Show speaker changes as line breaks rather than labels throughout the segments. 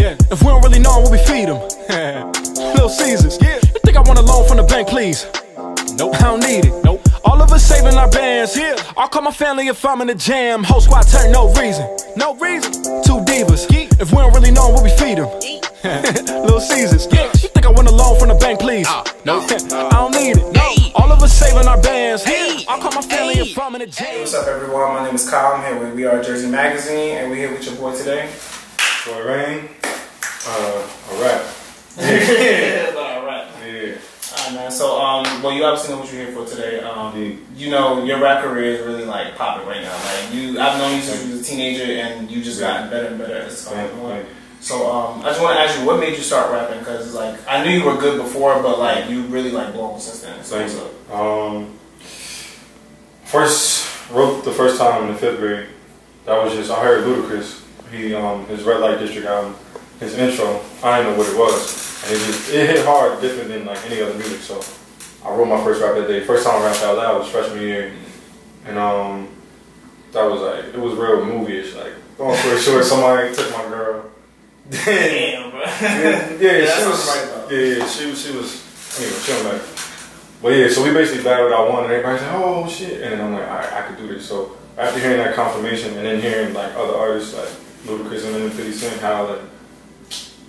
If we don't really know 'em, what we feed them? Little Caesars. You think I want a loan from the bank, please? Nope, I don't need it. Nope. All of us saving our bands. I'll call my family if I'm in the jam. Whole squad turn, no reason. No reason. Two divas. If we don't really know 'em, what we feed them? Little Caesars. You think I want a loan from the bank, please? Nope, I don't need it. No. All of us saving our bands. I'll call my family if I'm in the jam.
What's up, everyone? My name is Kyle. I'm here with We Are Jersey Magazine, and we're here with your boy today.
Boy Rain. A rap.
Yeah. Alright.
Yeah.
Alright, man. So, well, you obviously know what you're here for today. You know, your rap career is really like popping right now. Like I've known you since you was a teenager, and you just gotten better and better as it's going on. So, I just want to ask you, what made you start rapping? Because like I knew you were good before, but like you really like blown since then. So what's up?
First wrote the first time in the 5th grade. That was just I heard Ludacris. He his Red Light District album, his intro. I didn't know what it was, and it hit hard, different than like any other music. So I wrote my first rap that day. First time I rapped out loud was freshman year, and that was like it was real movie-ish. Like long story short, somebody took my girl.
Damn, bro.
She was. Anyway, she don't like. But yeah, so we basically battled out one, and everybody's like, "Oh shit!" And then I'm like, "I could do this." So after hearing that confirmation, and then hearing like other artists like Ludacris and then 50 Cent, how like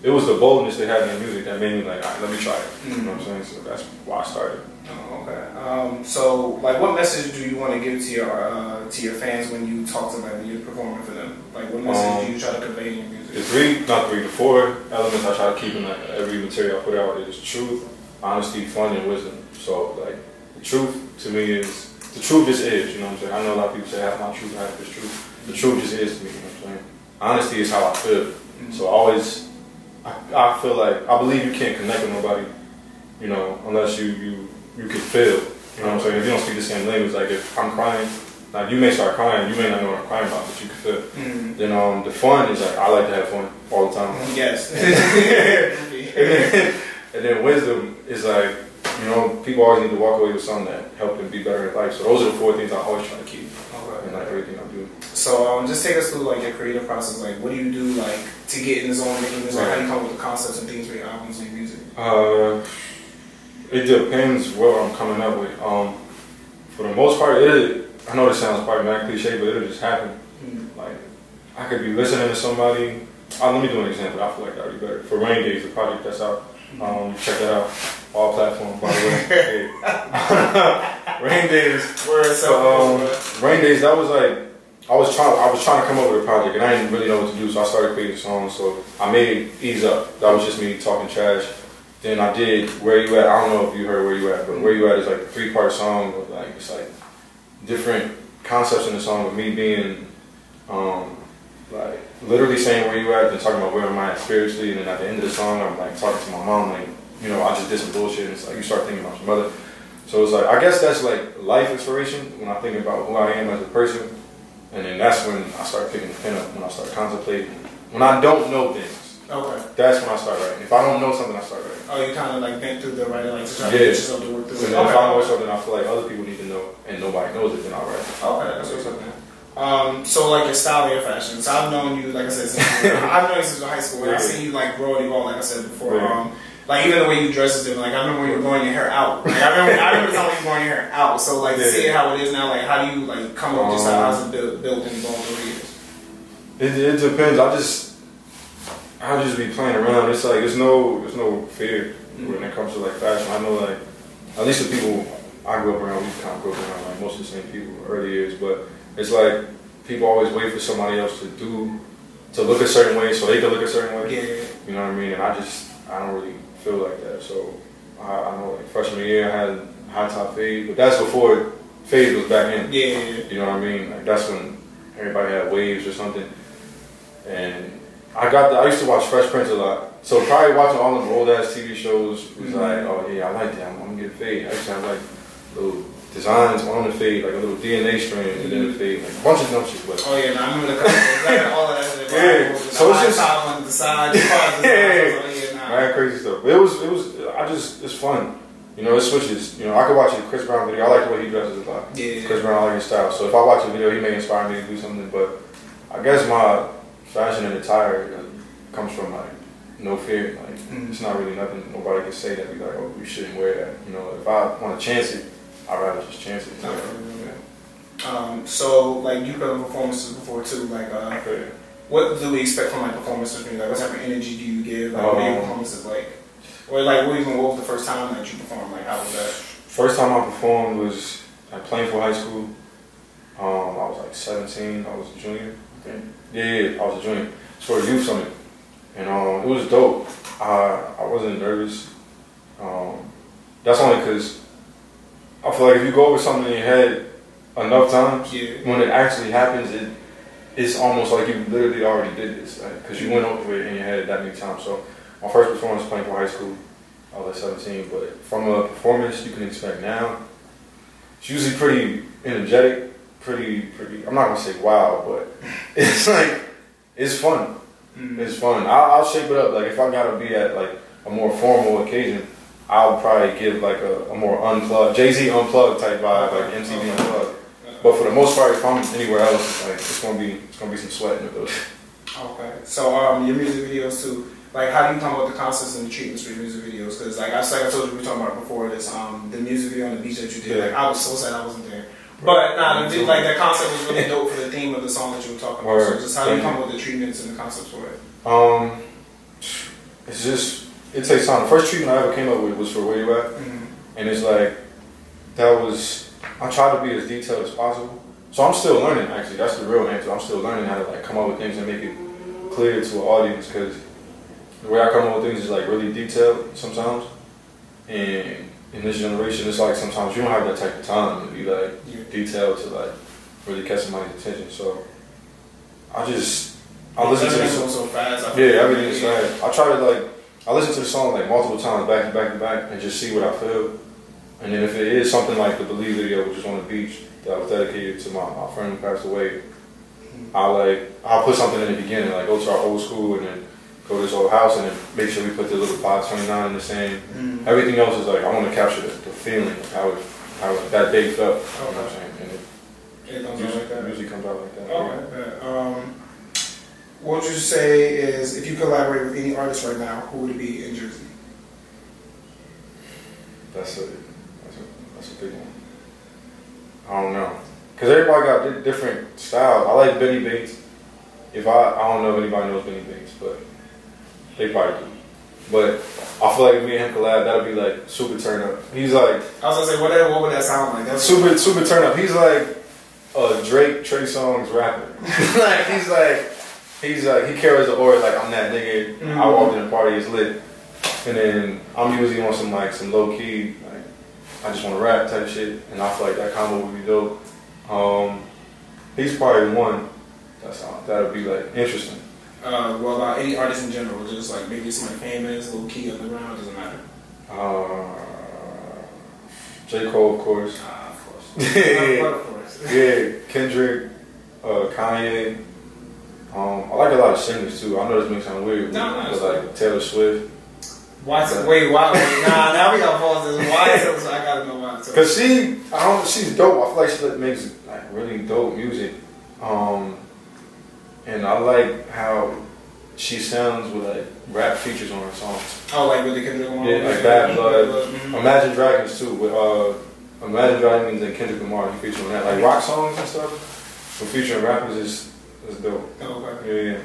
it was the boldness they had in their music that made me like, all right, let me try it. You know what I'm saying? So that's why I started.
Oh, okay. So like, what message do you want to give to your fans when you talk to them, when you're performing for them? Like, what message do you try to convey in your music?
The 4 elements I try to keep in like every material I put out is truth, honesty, fun, and wisdom. So like, the truth to me is, the truth just is, you know what I'm saying? I know a lot of people say half my truth, half is truth. The truth just is to me, you know what I'm saying? Honesty is how I feel. So I feel like, I believe you can't connect with nobody, you know, unless you can feel, you know what I'm saying? If you don't speak the same language, like if I'm crying, like you may start crying, you may not know what I'm crying about, but you can feel. Then the fun is like, I like to have fun all the time.
Yes.
and then wisdom is like, you know, people always need to walk away with something that help them be better in life. So those are the 4 things I always try to keep in like everything I do.
So just take us through like your creative process. Like, what do you do like to get in the zone, making this? Like, how do you come up with the concepts and things for your albums and your music?
It depends what I'm coming up with. For the most part, I know this sounds probably mad cliche, but it'll just happen. Like, I could be listening to somebody. Let me do an example. I feel like that would be better. For Rain Days, the project that's out. Check that out. All platforms, by the way. Rain Days. Rain Days. That was like I was trying to come up with a project, and I didn't really know what to do, so I started creating songs. So I made Ease Up. That was just me talking trash. Then I did Where You At. I don't know if you heard Where You At, but Where You At is like a 3-part song with like it's like different concepts in the song of me being like literally saying where you at, then talking about where am I at spiritually, and then at the end of the song I'm like talking to my mom like, you know, I just did some bullshit, and it's like you start thinking about your mother. So it's like, I guess that's like life inspiration when I think about who I am as a person, and then that's when I start picking the pen up, when I start contemplating. When I don't know things, that's when I start writing. If I don't know something, I start writing.
Oh, you kind of like think through the writing, like to try to get yourself to work through it.
And then if I know something I feel like other people need to know, and nobody knows it, then I'll write it.
Okay, that's what's up, man. So like your style and your fashion. So I've known you, like I said, since I've known you since high school, and I've seen you like grow and evolve, like I said before. Like even the way you dress is different. Like I remember when you were growing your hair out. Like I remember the time when you were growing your hair out. So like to see it how it is now, like how do you like come up with your style? How's it built and evolved over the years?
It depends. I'll just be playing around. It's like there's no fear when it comes to like fashion. I know like at least the people I grew up around, we kind of grew up around like most of the same people early years, but it's like people always wait for somebody else to look a certain way so they can look a certain way.
Yeah.
You know what I mean? And I don't really feel like that. So I know like freshman year I had high top fade, but that's before fade was back in.
Yeah.
You know what I mean? Like that's when everybody had waves or something. And I used to watch Fresh Prince a lot. So probably watching all them old ass TV shows was like, oh yeah, I like that. I'm gonna get fade. I used to have like little designs on the fade, like a little DNA strand, and then the fade, like a bunch of dumb shit. But
oh yeah, no, I remember the like all of that.
Yeah, so it's just
on the side,
man, crazy stuff. But it was, it's fun. You know, it switches. You know, I could watch a Chris Brown video. I like the way he dresses a lot.
Yeah.
Chris Brown, I like his style. So if I watch a video, he may inspire me to do something. But I guess my fashion and attire comes from like no fear. Like it's not really nothing nobody can say that be like, oh, you shouldn't wear that. You know, if I want to chance it, I'd rather just chance it.
So like you put on performances before too, like what do we expect from like performances? Like what type of energy do you give? Like what are your performances like? Or like what was the first time that you performed? Like how was that?
First time I performed was at Plainfield High School. I was like 17. I was a junior.
Okay.
Yeah, I was a junior. It's for a youth summit, and it was dope. I wasn't nervous. That's only because I feel like if you go over something in your head enough times, when it actually happens, it's almost like you literally already did this, because you went over it in your head that many times. So my first performance was Plainfield High School. I was like 17, but from a performance you can expect now, it's usually pretty energetic, pretty. I'm not gonna say wow, but it's like it's fun. It's fun. I'll shape it up. Like if I gotta be at like a more formal occasion, I'll probably give like a more unplugged, Jay-Z unplugged type vibe, like MTV unplugged. But for the most part, if I'm anywhere else, like it's gonna be some sweat in the building.
Okay. So your music videos too. Like how do you come up with the concepts and the treatments for your music videos? Because like I told you we were talking about before this, the music video on the beach that you did. Like I was so sad I wasn't there. But like that concept was really dope for the theme of the song that you were talking about. So just how do you come up with the treatments and the concepts for it?
It's just it takes time. The first treatment I ever came up with was for Where You At, and it's like I try to be as detailed as possible. So I'm still learning. Actually, that's the real answer. I'm still learning how to like come up with things and make it clear to an audience, because the way I come up with things is like really detailed sometimes, and in this generation, it's like sometimes you don't have that type of time to be like detailed to like really catch somebody's attention. So I listen to the song
so fast.
Everything's fast. I listen to the song like multiple times back to back to back and just see what I feel. And then if it is something like the Believe video, which is on the beach, that was dedicated to my friend who passed away, I'll put something in the beginning, like go to our old school and then go to this old house and then make sure we put the little 529 in the same. Everything else is like I want to capture the feeling of how that day felt. You know what I'm saying? And it usually comes out like that.
Okay. What would you say is, if you collaborate with any artist right now, who would it be in Jersey?
That's a big one. I don't know, cause everybody got different styles. I like Benny Bates. I don't know if anybody knows Benny Bates, but they probably do. But I feel like if me and him collab, that'll be like super turn up. He's like,
I was gonna say, what would that sound like? That's
super turn up. He's like a Drake, Trey Songz rapper. Like he's like he carries the aura like I'm that nigga. I walked in the party, it's lit. And then I'm usually on some low key, like I just want to rap type shit, and I feel like that combo would be dope. He's probably one. That'll be like interesting.
Well, about any artist in general, just like maybe somebody famous, low key, underground, doesn't matter.
J. Cole, of course.
Of course.
Of course. Yeah, Kendrick, Kanye. I like a lot of singers too. I know this may sound weird, but like Taylor Swift.
Why? Nah, now we gotta pause this. Why Taylor Swift? I gotta know why.
Cause she's dope. I feel like she makes like really dope music. And I like how she sounds with like rap features on her songs.
Oh, like with the Kendrick Lamar?
Yeah, like Bad Blood. Imagine Dragons too. With Imagine Dragons and Kendrick Lamar, he features on that. Like rock songs and stuff. But featuring rappers is dope.
Oh, okay.
Yeah.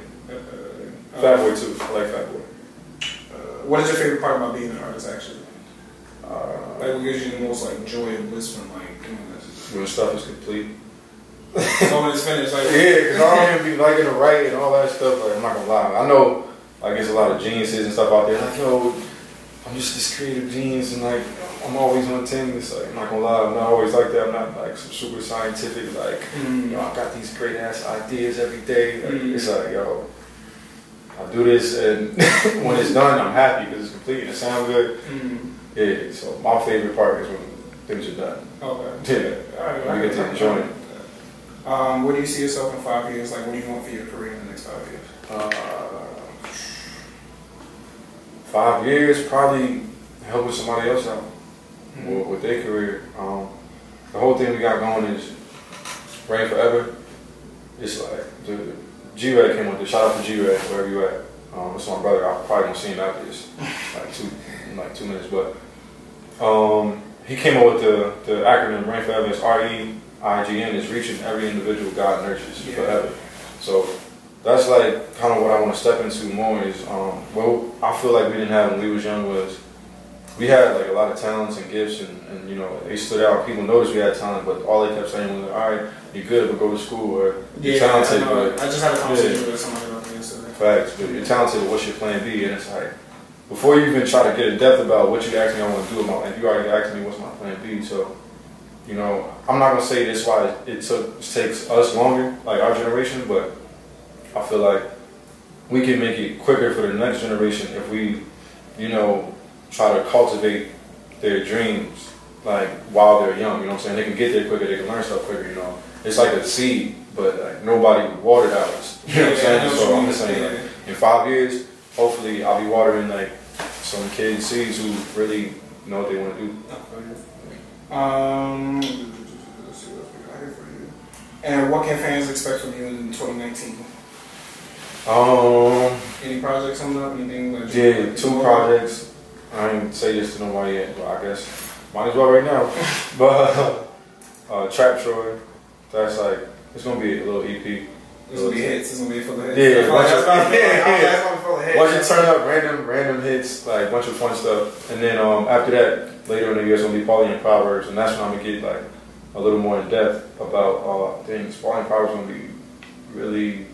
Fat Boy too. I like Fat Boy.
What is your favorite part about being an artist, actually? Like, what gives you the most like joy and bliss from like doing this?
When stuff is complete.
So when it's finished, like
because I don't even be liking to write and all that stuff. Like I'm not gonna lie, I know like there's a lot of geniuses and stuff out there. Like yo, I'm just this creative genius and like I'm always on 10. It's like I'm not gonna lie, I'm not always like that. I'm not like some super scientific like you know I got these great ass ideas every day. Like, it's like yo, I do this and when it's done, I'm happy because it's complete and it sounds good. Yeah, so my favorite part is when things are done.
Okay.
Yeah, all right, we get to enjoy it.
Where do you see yourself in 5 years? Like, what do you want for your career in the next 5 years?
5 years, probably helping somebody else out with their career. The whole thing we got going is Reign Forever. It's like the G-Rad came with it. Shout out to G-Rad, wherever you at. It's my brother. I probably gonna see him after this, like 2 minutes. But he came up with the acronym Reign Forever. It's REIGN. Is reaching every individual God nurtures forever. So that's like kind of what I want to step into more. Is what I feel like we didn't have when we was young was we had like a lot of talents and gifts, and you know, they stood out. People noticed we had talent, but all they kept saying was, "All right, you're good, but go to school," or "You're talented." But
I just had a conversation with somebody about this yesterday.
Facts, but you're talented. But what's your plan B? And it's like, before you even try to get in depth about what you asked me I want to do about, like you already asked me what's my plan B. So, you know, I'm not gonna say this why it takes us longer, like our generation, but I feel like we can make it quicker for the next generation if we, you know, try to cultivate their dreams like while they're young. You know what I'm saying? They can get there quicker. They can learn stuff quicker. You know, it's like a seed, but like nobody would water that. You know what I'm saying? So I'm just saying, like, in 5 years, hopefully, I'll be watering like some kids' seeds who really know what they want to do.
Let's see what we got here for you. And what can fans expect from you in 2019? Any projects coming up? Anything? Like
2 projects. I ain't say this to nobody yet, but I guess might as well right now. But Trap Troy, that's like, it's gonna be a little EP.
It's gonna be hits. It's gonna be full of hits.
Yeah, bunch of turn up random hits, like bunch of fun stuff. And then after that, later in the year, it's gonna be Pauline Proverbs, and that's when I'm gonna get like a little more in depth about things. Pauline Proverbs gonna be really,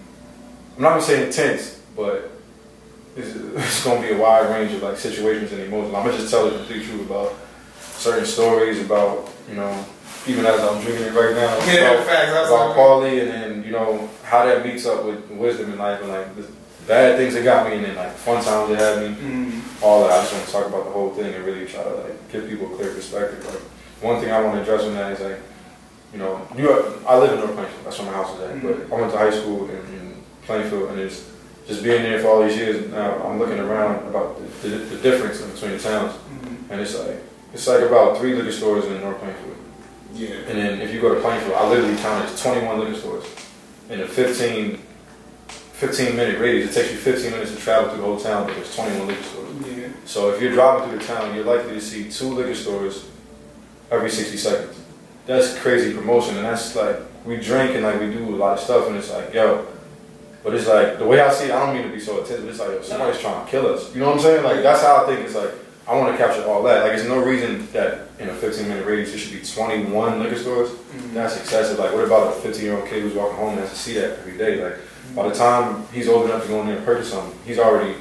I'm not gonna say intense, but it's gonna be a wide range of like situations and emotions. I'm gonna just tell the complete truth about certain stories, about, you know, even as I'm drinking it right now, about Paulie, and then, you know, how that meets up with wisdom in life, and like the bad things that got me, and then like fun times that had me, all that. I just want to talk about the whole thing and really try to like give people a clear perspective. Like, one thing I want to address on that is like, you know, I live in North Plainfield, that's where my house is at, but I went to high school in Plainfield, and it's just being there for all these years. Now I'm looking around about the difference in between the towns, and it's like about 3 liquor stores in North Plainfield.
Yeah.
And then if you go to Plainfield, I literally counted 21 liquor stores in a 15 minute radius. It takes you 15 minutes to travel through the whole town, but there's 21 liquor stores.
Yeah.
So if you're driving through the town, you're likely to see 2 liquor stores every 60 seconds. That's crazy promotion, and that's like, we drink and like we do a lot of stuff, and it's like, yo, but it's like, the way I see it, I don't mean to be so intense, but it's like, yo, somebody's trying to kill us. You know what I'm saying? Like, that's how I think. It's like, I want to capture all that. Like, there's no reason that in a 15-minute radius there should be 21 liquor stores. That's excessive. Like, what about a 15-year-old kid who's walking home and has to see that every day? Like, by the time he's old enough to go in there and purchase something, he's already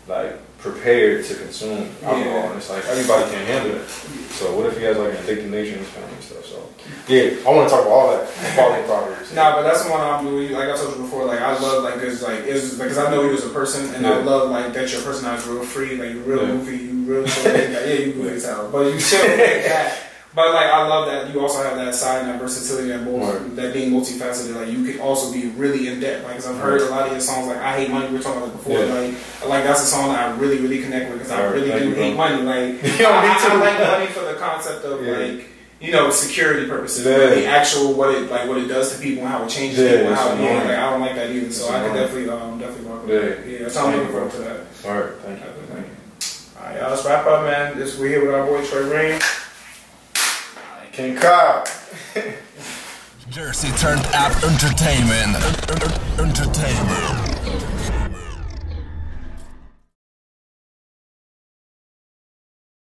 like prepared to consume alcohol, and it's like everybody can't handle it. So what if he has like an addictive nature in his family and stuff? So yeah, I want to talk about all that. Quality properties.
Nah, but that's the one I'm doing. Like I told you before, like I love like it's because I know you as a person, and I love like that your personality is real free, like you're real goofy, you real chill, like, yeah, you goofy as hell, but you chill like that. But like I love that you also have that side and that versatility, that being multifaceted. Like you can also be really in depth. Like, cause I've heard a lot of your songs. Like I Hate Money, we were talking about it before. Like that's a song that I really connect with, because I really do hate money. Like I like money for the concept of like, you know, security purposes. But the actual what it does to people and how it changes people and how it like I don't like that either. So I can definitely rock with that. Yeah, so I'm looking forward to that.
All right, thank you.
All right, y'all, let's wrap up, man. We're here with our boy Trey Rain.
King Kyle.
Jersey turned up entertainment. Entertainment.